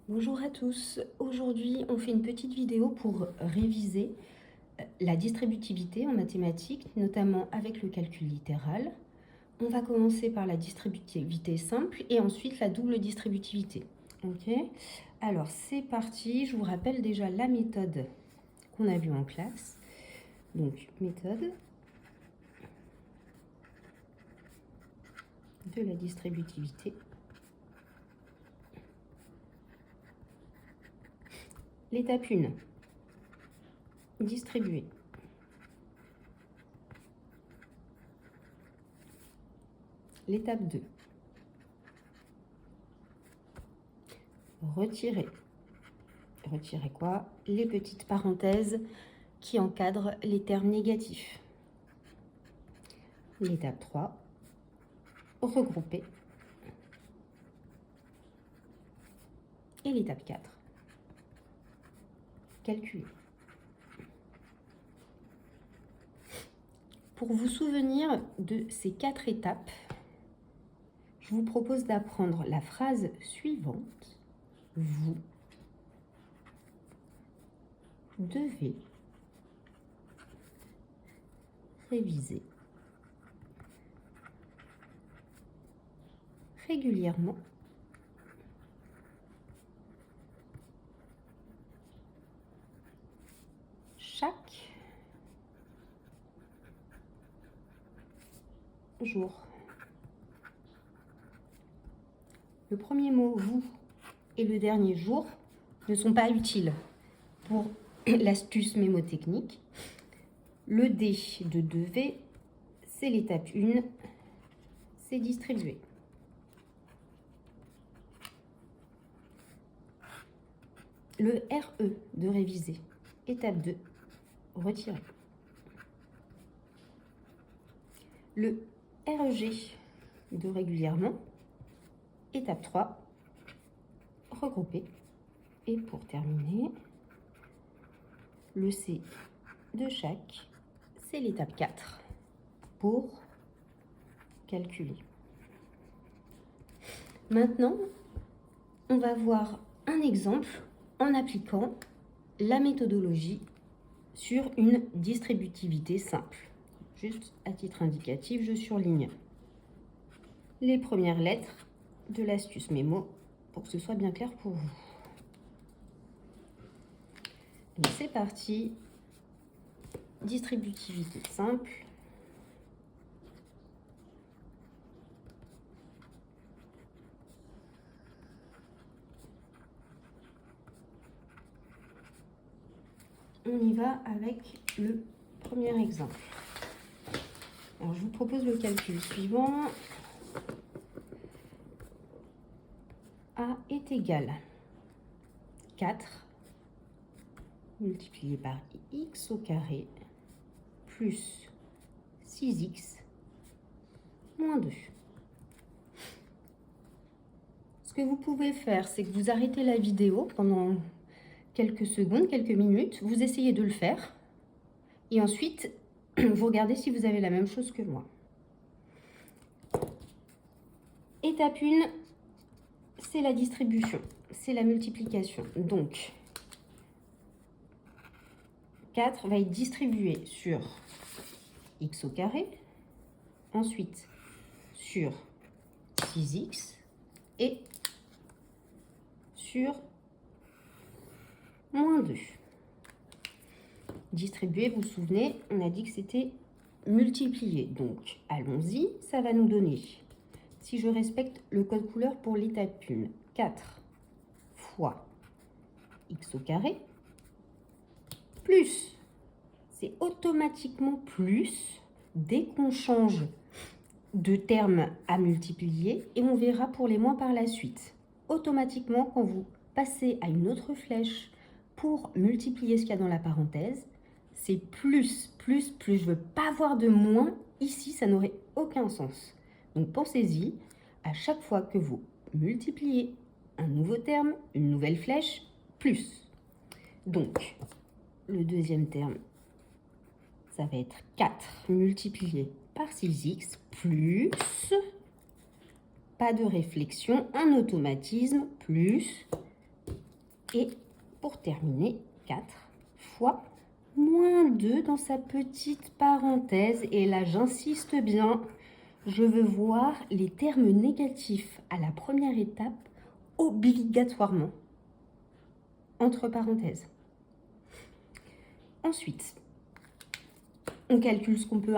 Bonjour à tous, aujourd'hui on fait une petite vidéo pour réviser la distributivité en mathématiques, notamment avec le calcul littéral. On va commencer par la distributivité simple et ensuite la double distributivité. Ok, alors c'est parti, je vous rappelle déjà la méthode qu'on a vue en classe. Donc méthode de la distributivité. L'étape 1, distribuer. L'étape 2, retirer. Retirer quoi? Les petites parenthèses qui encadrent les termes négatifs. L'étape 3, regrouper. Et l'étape 4, calculer. Pour vous souvenir de ces 4 étapes, je vous propose d'apprendre la phrase suivante. Vous devez réviser régulièrement chaque jour. Le premier mot, vous, et le dernier jour ne sont pas utiles pour l'astuce mémotechnique. Le D de devez, c'est l'étape 1, c'est distribuer. Le RE de réviser, étape 2, retirer. Le RG de régulièrement, étape 3, regrouper. Et pour terminer, le C de chaque, c'est l'étape 4 pour calculer. Maintenant, on va voir un exemple en appliquant la méthodologie sur une distributivité simple. Juste à titre indicatif, je surligne les premières lettres de l'astuce mémo pour que ce soit bien clair pour vous. Donc c'est parti, distributivité simple. On y va avec le premier exemple. Alors, je vous propose le calcul suivant. A est égal à 4 multiplié par x au carré plus 6x moins 2. Ce que vous pouvez faire, c'est que vous arrêtez la vidéo pendant quelques secondes, quelques minutes, vous essayez de le faire, et ensuite, vous regardez si vous avez la même chose que moi. Étape 1, c'est la distribution, c'est la multiplication. Donc, 4 va être distribué sur x au carré, ensuite sur 6x et sur moins 2. Distribuer, vous vous souvenez, on a dit que c'était multiplier. Donc, allons-y, ça va nous donner, si je respecte le code couleur pour l'étape 1, 4 fois x au carré, plus, c'est automatiquement plus, dès qu'on change de terme à multiplier, et on verra pour les moins par la suite. Automatiquement, quand vous passez à une autre flèche pour multiplier ce qu'il y a dans la parenthèse, c'est plus, plus, plus. Je ne veux pas avoir de moins. Ici, ça n'aurait aucun sens. Donc, pensez-y, à chaque fois que vous multipliez un nouveau terme, une nouvelle flèche, plus. Donc, le deuxième terme, ça va être 4 multiplié par 6x plus, pas de réflexion, un automatisme, plus Et pour terminer, 4 fois moins 2 dans sa petite parenthèse. Et là, j'insiste bien, je veux voir les termes négatifs à la première étape obligatoirement entre parenthèses. Ensuite, on calcule ce qu'on peut